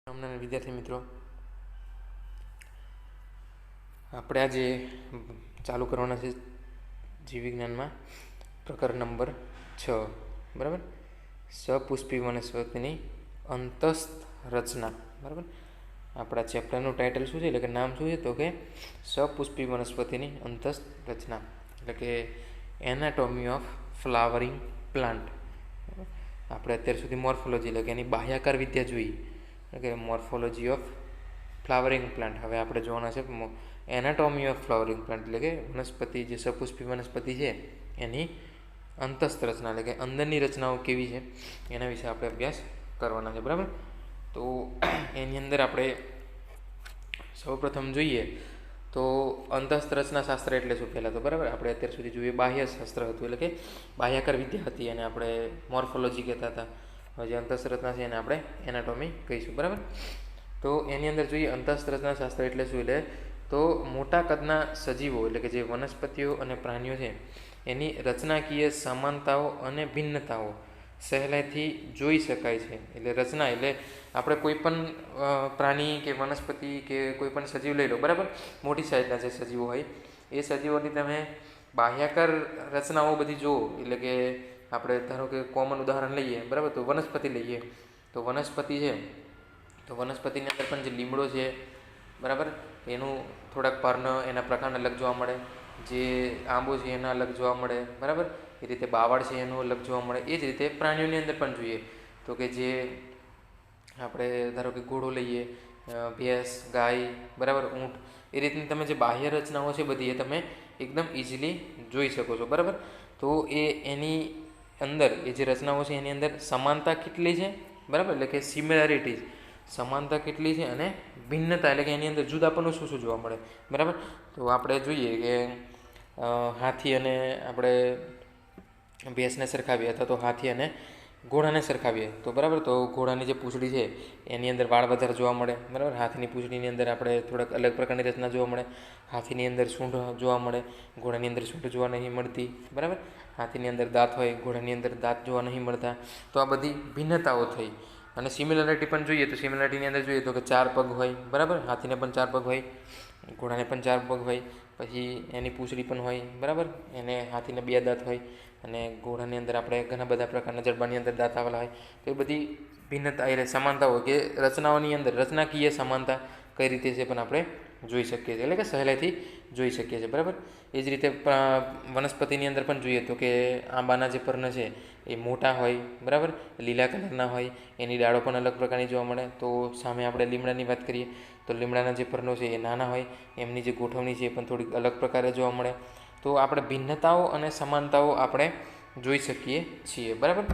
હમણાં વિદ્યાર્થી મિત્રો, આપણે આજે ચાલુ કરવાના છે જીવ વિજ્ઞાનમાં પ્રકરણ નંબર 6. બરાબર. સપુષ્પી વનસ્પતિની અંતસ્થ રચના. બરાબર. આપણા ચેપ્ટરનું ટાઇટલ શું છે, એટલે કે નામ શું છે, તો કે સપુષ્પી વનસ્પતિની અંતસ્થ રચના, એટલે કે એનાટોમી ઓફ ફ્લાવરિંગ પ્લાન્ટ. આપણે અત્યાર સુધી મોર્ફોલોજી, એટલે કે એની બાહ્યાકાર વિદ્યા જોઈ, એટલે કે મોર્ફોલોજી ઓફ ફ્લાવરિંગ પ્લાન્ટ. હવે આપણે જોવાના છે એનાટોમી ઓફ ફ્લાવરિંગ પ્લાન્ટ, એટલે કે વનસ્પતિ, જે સપુષ્પી વનસ્પતિ છે એની અંતસ્થ રચના, એટલે કે અંદરની રચનાઓ કેવી છે એના વિશે આપણે અભ્યાસ કરવાના છે. બરાબર. તો એની અંદર આપણે સૌપ્રથમ જોઈએ તો અંતસ્થ રચના શાસ્ત્ર એટલે શું પહેલાં તો. બરાબર. આપણે અત્યાર સુધી જોઈએ બાહ્ય શાસ્ત્ર હતું, એટલે કે બાહ્યાકાર વિદ્યા હતી, અને આપણે મોર્ફોલોજી કહેતા હતા. હવે જે અંતસ્થ રચના છે એને આપણે એનાટોમી કહીશું. બરાબર. તો એની અંદર જોઈએ અંતસ્થ રચના શાસ્ત્ર એટલે શું, એટલે તો મોટા કદના સજીવો, એટલે કે જે વનસ્પતિઓ અને પ્રાણીઓ છે એની રચનાકીય સમાનતાઓ અને ભિન્નતાઓ સહેલાઈથી જોઈ શકાય છે. એટલે રચના એટલે આપણે કોઈ પણ પ્રાણી કે વનસ્પતિ કે કોઈ પણ સજીવ લઈ લો. બરાબર. મોટી સાઈઝના જે સજીવો હોય એ સજીવોની તમે બાહ્યાકાર રચનાઓ બધી જુઓ, એટલે કે આપણે ધારો કે કોમન ઉદાહરણ લઈએ. બરાબર. તો વનસ્પતિ લઈએ તો વનસ્પતિ છે, તો વનસ્પતિની અંદર પણ જે લીમડો છે, બરાબર, એનું થોડાક પર્ણ એના પ્રકારના અલગ જોવા મળે. જે આંબો છે એના અલગ જોવા મળે. બરાબર. એ રીતે બાવળ છે એનું અલગ જોવા મળે. એ જ રીતે પ્રાણીઓની અંદર પણ જોઈએ તો કે જે આપણે ધારો કે ઘોડો લઈએ, ભેંસ, ગાય, બરાબર, ઊંટ, એ રીતની તમે જે બાહ્ય રચનાઓ છે બધી એ તમે એકદમ ઇઝીલી જોઈ શકો છો. બરાબર. તો એની અંદર એ જે રચનાઓ છે એની અંદર સમાનતા કેટલી છે, બરાબર, એટલે કે સિમિલારિટીઝ, સમાનતા કેટલી છે, અને ભિન્નતા, એટલે કે એની અંદર જુદાપણું શું શું જોવા મળે. બરાબર. તો આપણે જોઈએ કે હાથી અને આપણે ભેંસને સરખાવીએ, અથવા તો હાથી અને ઘોડાને સરખાવીએ તો બરાબર, તો ઘોડાની જે પૂંછડી છે એની અંદર વાળ વધારે જોવા મળે. બરાબર. હાથીની પૂંછડીની અંદર આપણે થોડાક અલગ પ્રકારની રચના જોવા મળે. હાથીની અંદર સૂંઢ જોવા મળે, ઘોડાની અંદર સૂંઢ જોવા નહીં મળતી. બરાબર. હાથીની અંદર દાંત હોય, ઘોડાની અંદર દાંત જોવા નહીં મળતા. તો આ બધી ભિન્નતાઓ થઈ. અને સિમિલારિટી પણ જોઈએ તો સિમિલારિટીની અંદર જોઈએ તો કે 4 પગ હોય. બરાબર. હાથીને પણ 4 પગ હોય, ઘોડાને પણ 4 પગ હોય, પછી એની પૂંછડી પણ હોય. બરાબર. એને હાથીને 2 દાંત હોય, અને ઘોડાની અંદર આપણે ઘણા બધા પ્રકારના જડબાની અંદર દાંત આવેલા હોય. તો એ બધી ભિન્નતા એટલે સમાનતાઓ કે રચનાઓની અંદર રચનાકીય સમાનતા કઈ રીતે છે પણ આપણે જોઈ શકીએ છીએ, એટલે કે સહેલાઈથી જોઈ શકીએ છીએ. બરાબર. એ જ રીતે વનસ્પતિની અંદર પણ જોઈએ તો કે આંબાના જે પર્ણ છે એ મોટા હોય. બરાબર. લીલા કલરના હોય, એની ડાળો પણ અલગ પ્રકારની જોવા મળે. તો સામે આપણે લીમડાની વાત કરીએ તો લીમડાના જે પર્ણો છે એ નાના હોય, એમની જે ગોઠવણી છે એ પણ થોડીક અલગ પ્રકારે જોવા મળે. તો આપણે ભિન્નતાઓ અને સમાનતાઓ આપણે જોઈ શકીએ છીએ. બરાબર.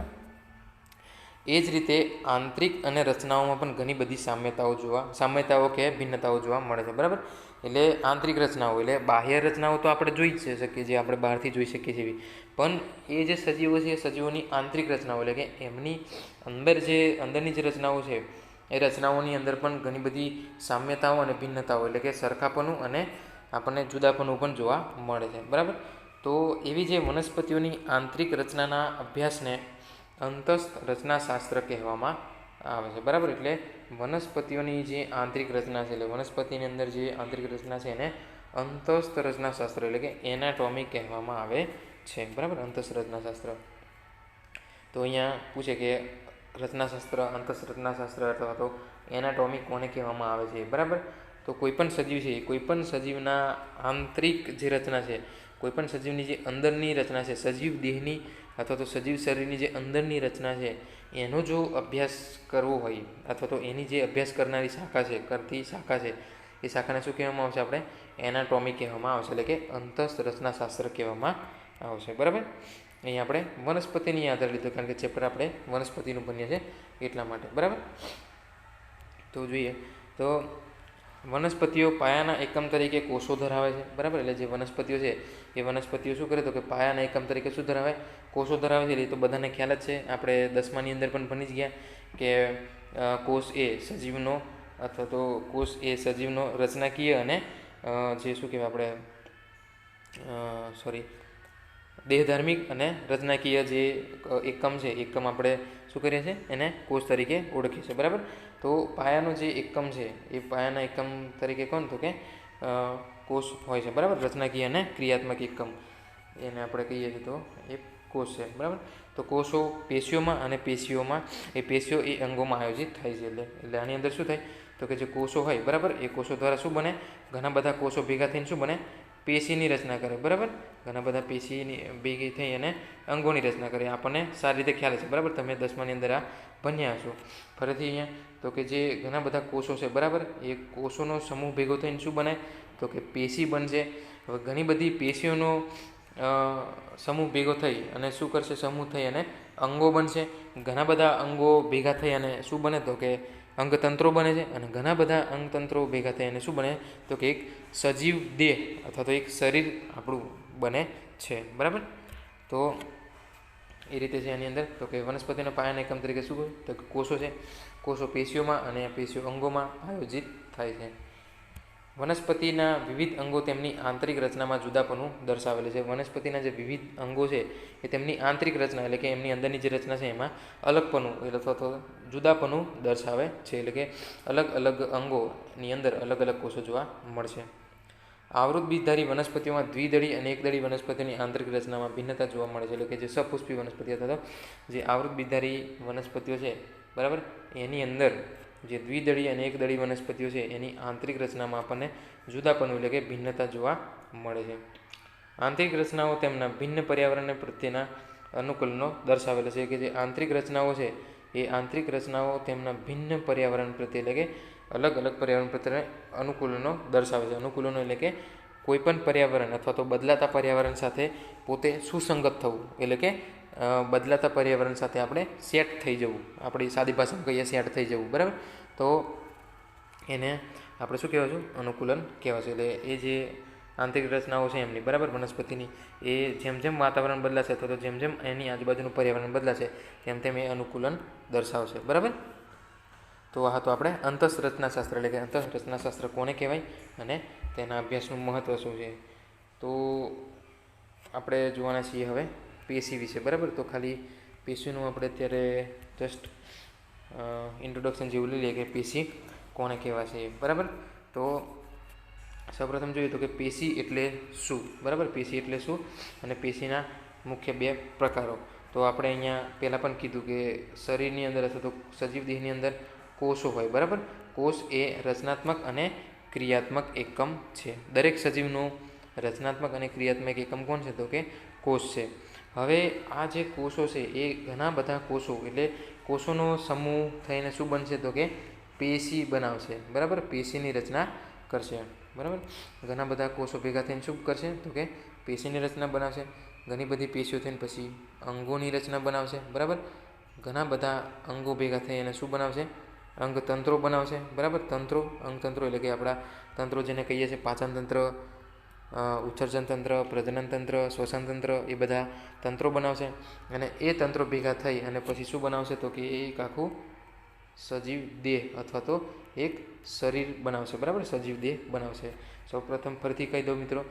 એ જ રીતે આંતરિક અને રચનાઓમાં પણ ઘણી બધી સામ્યતાઓ કે ભિન્નતાઓ જોવા મળે છે. બરાબર. એટલે આંતરિક રચનાઓ એટલે બાહ્ય રચનાઓ તો આપણે જોઈ જ શકીએ, જે આપણે બહારથી જોઈ શકીએ છીએ, પણ એ જે સજીવો છે એ સજીવોની આંતરિક રચનાઓ, એટલે કે એમની અંદરની જે રચનાઓ છે એ રચનાઓની અંદર પણ ઘણી બધી સામ્યતાઓ અને ભિન્નતાઓ, એટલે કે સરખાપણું અને આપણને જુદાપણું પણ જોવા મળે છે. બરાબર. તો એવી જે વનસ્પતિઓની આંતરિક રચનાના અભ્યાસને અંતસ્થ રચનાશાસ્ત્ર કહેવામાં આવે છે. બરાબર. એટલે વનસ્પતિઓની જે આંતરિક રચના છે, એટલે વનસ્પતિની અંદર જે આંતરિક રચના છે એને અંતસ્થ રચનાશાસ્ત્ર, એટલે કે એનાટોમી કહેવામાં આવે છે. બરાબર. અંતસ્થ રચનાશાસ્ત્ર. તો અહીંયા પૂછે કે રચનાશાસ્ત્ર, અંતસ્થ રચનાશાસ્ત્ર અથવા તો એનાટોમી કોને કહેવામાં આવે છે. બરાબર. તો કોઈપણ સજીવ છે, કોઈપણ સજીવના આંતરિક જે રચના છે, કોઈપણ સજીવની જે અંદરની રચના છે, સજીવ દેહની અથવા તો સજીવ શરીરની જે અંદરની રચના છે એનો જો અભ્યાસ કરવો હોય, અથવા તો એની જે અભ્યાસ કરનારી શાખા છે એ શાખાને શું કહેવામાં આવશે, આપણે એનાટોમી કહેવામાં આવશે, એટલે કે અંતસ્થ રચનાશાસ્ત્ર કહેવામાં આવશે. બરાબર. અહીં આપણે વનસ્પતિની આધાર લીધો, કારણ કે ચેપ્ટર આપણે વનસ્પતિનું ભણીએ છીએ એટલા માટે. બરાબર. તો જોઈએ તો વનસ્પતિઓ પાયાના એકમ તરીકે કોષો ધરાવે છે. બરાબર. એટલે જે વનસ્પતિઓ છે એ વનસ્પતિઓ શું કરે તો કે પાયાના એકમ તરીકે શું ધરાવે, કોષો ધરાવે છે. એ તો બધાને ખ્યાલ જ છે, આપણે 10માની અંદર પણ ભણી જ ગયા કે કોષ એ સજીવનો અથવા તો કોષ એ સજીવનો રચનાકીય અને જે શું કહેવાય આપણે દેહધાર્મિક અને રચનાકીય જે એકમ છે, એકમ આપણે શું કરીએ છીએ એને કોષ તરીકે ઓળખીએ છીએ, બરાબર. તો પાયાનો જે એકમ છે એ પાયાના એકમ તરીકે કોણ, તો કે કોષ હોય છે, બરાબર. રચનાકીય અને ક્રિયાત્મક એકમ એને આપણે કહીએ છીએ તો એ કોષ છે, બરાબર. તો કોષો પેશીઓમાં અને પેશીઓ એ અંગોમાં આયોજિત થાય છે. એટલે આની અંદર શું થાય તો કે જે કોષો હોય, બરાબર, એ કોષો દ્વારા શું બને, ઘણા બધા કોષો ભેગા થઈને શું બને, પેશીની રચના કરે, બરાબર. ઘણા બધા પેશીની ભેગી થઈ અને અંગોની રચના કરે. આપણને સારી રીતે ખ્યાલ છે, બરાબર. તમે 10માની અંદર આ ભણ્યા હશો. ફરીથી અહીંયા તો કે જે ઘણા બધા કોષો છે, બરાબર, એ કોષોનો સમૂહ ભેગો થઈને શું બને તો કે પેશી બનશે. હવે ઘણી બધી પેશીઓનો સમૂહ ભેગો થઈ અને શું કરશે, સમૂહ થઈ અને અંગો બનશે. ઘણા બધા અંગો ભેગા થઈ અને શું બને તો કે અંગતંત્રો બને છે. અને ઘણા બધા અંગતંત્રો ભેગા થઈ અને શું બને તો કે એક સજીવ દેહ અથવા તો એક શરીર આપણું બને છે, બરાબર. તો એ રીતે છે એની અંદર તો કે વનસ્પતિના પાયાના એકમ તરીકે શું તો કે કોષો છે. કોષો પેશીઓમાં અને પેશીઓ અંગોમાં આયોજિત થાય છે. વનસ્પતિના વિવિધ અંગો તેમની આંતરિક રચનામાં જુદાપણું દર્શાવેલું છે. વનસ્પતિના જે વિવિધ અંગો છે એ તેમની આંતરિક રચના એટલે કે એમની અંદરની જે રચના છે એમાં અલગપણું અથવા તો જુદાપણું દર્શાવે છે. એટલે કે અલગ અલગ અંગોની અંદર અલગ અલગ કોષો જોવા મળશે. આવૃત બીજધારી વનસ્પતિઓમાં દ્વિદળી અને એકદળી વનસ્પતિઓની આંતરિક રચનામાં ભિન્નતા જોવા મળે છે. એટલે કે જે સપુષ્પી વનસ્પતિ અથવા તો જે આવૃત બીજધારી વનસ્પતિઓ છે, બરાબર, એની અંદર જે દ્વિદળી અને એકદળી વનસ્પતિઓ છે એની આંતરિક રચનામાં આપણને જુદાપણું એટલે કે ભિન્નતા જોવા મળે છે. આંતરિક રચનાઓ તેમના ભિન્ન પર્યાવરણ પ્રત્યેના અનુકૂલનો દર્શાવેલો છે. કે જે આંતરિક રચનાઓ છે એ આંતરિક રચનાઓ તેમના ભિન્ન પર્યાવરણ પ્રત્યે એટલે કે અલગ અલગ પર્યાવરણ પ્રત્યે અનુકૂલનો દર્શાવે છે. અનુકૂલનો એટલે કે કોઈપણ પર્યાવરણ અથવા તો બદલાતા પર્યાવરણ સાથે પોતે સુસંગત થવું, એટલે કે બદલાતા પર્યાવરણ સાથે આપણે સેટ થઈ જવું, આપણી સાદી ભાષામાં કહીએ સેટ થઈ જવું, બરાબર. તો એને આપણે શું કહેવાય છે, અનુકૂલન કહેવાય છે. એટલે એ જે આંતરિક રચનાઓ છે એમની, બરાબર, વનસ્પતિની, એ જેમ જેમ વાતાવરણ બદલાશે અથવા તો જેમ જેમ એની આજુબાજુનું પર્યાવરણ બદલાશે તેમ તેમ એ અનુકૂલન દર્શાવશે, બરાબર. તો આ તો આપણે અંતઃરચનાશાસ્ત્ર એટલે કે અંતઃરચનાશાસ્ત્ર કોને કહેવાય અને તેના અભ્યાસનું મહત્ત્વ શું છે. તો આપણે જોવાના છીએ હવે પેશી વિશે, બરાબર. તો ખાલી પેશીનું આપણે અત્યારે જસ્ટ ઇન્ટ્રોડક્શન જેવું લઈ લઈએ કે પેશી કોને કહેવાય છે, બરાબર. તો સૌપ્રથમ જોઈએ તો કે પેશી એટલે શું, બરાબર. પેશી એટલે શું અને પેશીના મુખ્ય બે પ્રકારો. તો આપણે અહીંયા પહેલાં પણ કીધું કે શરીરની અંદર અથવા તો સજીવ દેહની અંદર કોષો હોય, બરાબર. કોષ એ રચનાત્મક અને ક્રિયાત્મક એકમ છે. દરેક સજીવનું રચનાત્મક અને ક્રિયાત્મક એકમ કોણ છે તો કે કોષ છે. હવે આ જે કોષો છે એ ઘણા બધા કોષો એટલે કોષોનો સમૂહ થઈને શું બનશે તો કે પેશી બનાવશે, બરાબર. પેશીની રચના કરશે, બરાબર. ઘણા બધા કોષો ભેગા થઈને શું કરશે તો કે પેશીની રચના બનાવશે. ઘણી બધી પેશીઓ થઈને પછી અંગોની રચના બનાવશે, બરાબર. ઘણા બધા અંગો ભેગા થઈ અને શું બનાવશે, અંગતંત્રો બનાવશે, બરાબર. અંગતંત્રો એટલે કે આપણા તંત્રો જેને કહીએ છીએ પાચન તંત્ર, ઉત્સર્જન તંત્ર, પ્રજનન તંત્ર, શ્વસન તંત્ર, એ બધા તંત્રો બનાવશે. અને એ તંત્રો ભેગા થઈ અને પછી શું બનાવશે તો કે એક આખું સજીવ દેહ અથવા તો એક શરીર બનાવશે, બરાબર. સજીવ દેહ બનાવશે. સૌપ્રથમ ફરીથી કહી દઉં મિત્રો,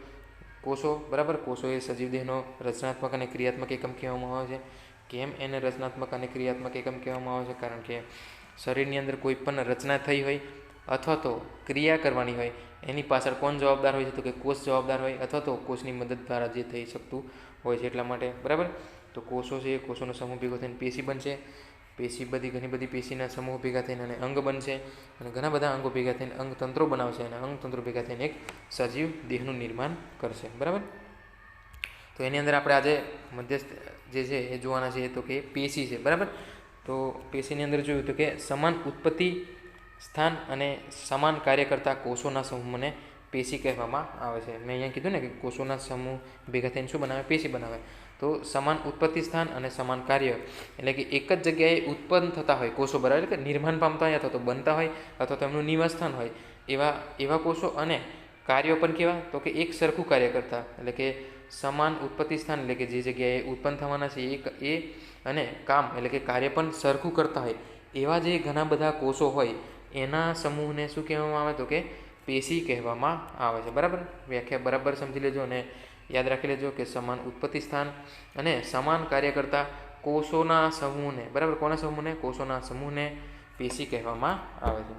કોષો, બરાબર. કોષો એ સજીવ દેહનો રચનાત્મક અને ક્રિયાત્મક એકમ કહેવામાં આવે છે. કેમ એને રચનાત્મક અને ક્રિયાત્મક એકમ કહેવામાં આવે છે? કારણ કે શરીરની અંદર કોઈ પણ રચના થઈ હોય અથવા તો ક્રિયા કરવાની હોય એની પાછળ કોણ જવાબદાર હોય છે તો કે કોષ જવાબદાર હોય અથવા તો કોષની મદદ દ્વારા જે થઈ શકતું હોય છે એટલા માટે, બરાબર. તો કોષો છે, કોષોનો સમૂહ ભેગો થઈને પેશી બનશે. પેશી ઘણી બધી પેશીના સમૂહ ભેગા થઈને અને અંગ બનશે. અને ઘણા બધા અંગો ભેગા થઈને અંગતંત્રો બનાવશે અને અંગતંત્રો ભેગા થઈને એક સજીવ દેહનું નિર્માણ કરશે, બરાબર. તો એની અંદર આપણે આજે મધ્યસ્થ જે છે એ જોવાના છે તો કે પેશી છે, બરાબર. તો પેશીની અંદર જોયું તો કે સમાન ઉત્પત્તિ સ્થાન અને સમાન કાર્ય કરતા કોષોના સમૂહને પેશી કહેવામાં આવે છે. મેં અહીંયા કીધું ને કે કોષોના સમૂહ ભેગા થઈને શું બનાવે, પેશી બનાવે. તો સમાન ઉત્પત્તિ સ્થાન અને સમાન કાર્ય એટલે કે એક જ જગ્યાએ ઉત્પન્ન થતા હોય કોષો, બરાબર, એટલે કે નિર્માણ પામતા હોય અથવા તો બનતા હોય અથવા તો એમનું નિવાસ સ્થાન હોય એવા કોષો. અને કાર્યો પણ કેવા તો કે એક સરખું કાર્ય કરતા એટલે કે સમાન ઉત્પત્તિ સ્થાન એટલે કે જે જગ્યાએ ઉત્પન્ન થવાના છે એ અને કામ એટલે કે કાર્ય પણ સરખું કરતા હોય એવા જે ઘણા બધા કોષો હોય એના સમૂહને શું કહેવામાં આવે તો કે પેશી કહેવામાં આવે છે, બરાબર. વ્યાખ્યા બરાબર સમજી લેજો અને યાદ રાખી લેજો કે સમાન ઉત્પત્તિ સ્થાન અને સમાન કાર્ય કરતા કોષોના સમૂહને, બરાબર, કોના સમૂહને? કોષોના સમૂહને પેશી કહેવામાં આવે છે.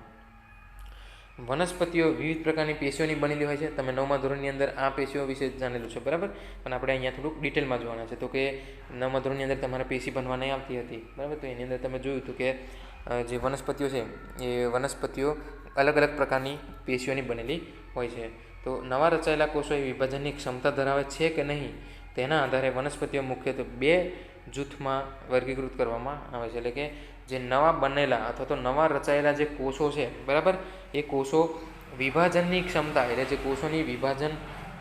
વનસ્પતિઓ વિવિધ પ્રકારની પેશીઓની બનેલી હોય છે. તમે 9મા ધોરણની અંદર આ પેશીઓ વિશે જાણેલું છે, બરાબર, પણ આપણે અહીંયા થોડુંક ડિટેલમાં જોવાના છે. તો કે 9મા ધોરણની અંદર તમારે પેશી બનવા નહીં આવતી હતી, બરાબર, તો એની અંદર તમે જોયું હતું કે જે વનસ્પતિઓ છે એ વનસ્પતિઓ અલગ અલગ પ્રકારની પેશીઓની બનેલી હોય છે. તો નવા રચાયેલા કોષો એ વિભાજનની ક્ષમતા ધરાવે છે કે નહીં તેના આધારે વનસ્પતિઓ મુખ્યત્વે 2 જૂથમાં વર્ગીકૃત કરવામાં આવે છે. એટલે કે જે નવા બનેલા અથવા તો નવા રચાયેલા જે કોષો છે, બરાબર, એ કોષો વિભાજનની ક્ષમતા, એટલે જે કોષોની વિભાજન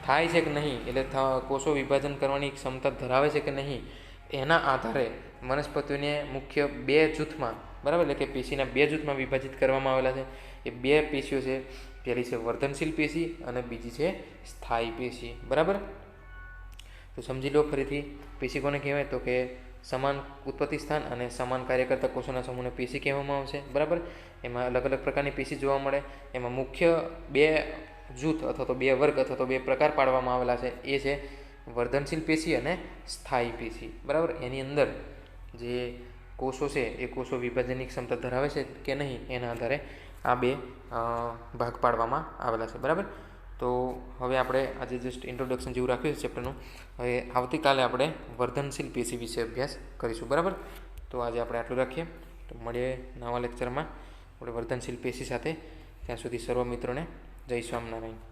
થાય છે કે નહીં, એટલે કોષો વિભાજન કરવાની ક્ષમતા ધરાવે છે કે નહીં, એના આધારે વનસ્પતિઓને મુખ્ય 2 જૂથમાં, બરાબર, એટલે કે પેશીના 2 જૂથમાં વિભાજિત કરવામાં આવેલા છે. એ 2 પેશીઓ છે, પહેલી છે વર્ધનશીલ પેશી અને બીજી છે સ્થાયી પેશી, બરાબર. તો સમજી લો ફરીથી, પેશી કોને કહેવાય? તો કે સમાન ઉત્પત્તિ સ્થાન અને સમાન કાર્ય કરતા કોષોના સમૂહને પેશી કહેવામાં આવશે, બરાબર. એમાં અલગ અલગ પ્રકારની પેશી જોવા મળે. એમાં મુખ્ય 2 જૂથ અથવા તો 2 વર્ગ અથવા તો 2 પ્રકાર પાડવામાં આવેલા છે. એ છે વર્ધનશીલ પેશી અને સ્થાયી પેશી, બરાબર. એની અંદર જે કોષો છે એ કોષો વિભાજનની ક્ષમતા ધરાવે છે કે નહીં એના આધારે આ 2 ભાગ પાડવામાં આવેલા છે, બરાબર. તો હવે આપણે આજે જસ્ટ ઇન્ટ્રોડક્શન જેવું રાખ્યું છે ચેપ્ટરનું. હવે આવતીકાલે આપણે વર્ધનશીલ પેશી વિશે અભ્યાસ કરીશું, બરાબર. તો આજે આપણે આટલું રાખીએ. તો મળીએ નવા લેક્ચરમાં આપણે વર્ધનશીલ પેશી સાથે. ત્યાં સુધી સર્વ મિત્રોને જય સ્વામિનારાયણ.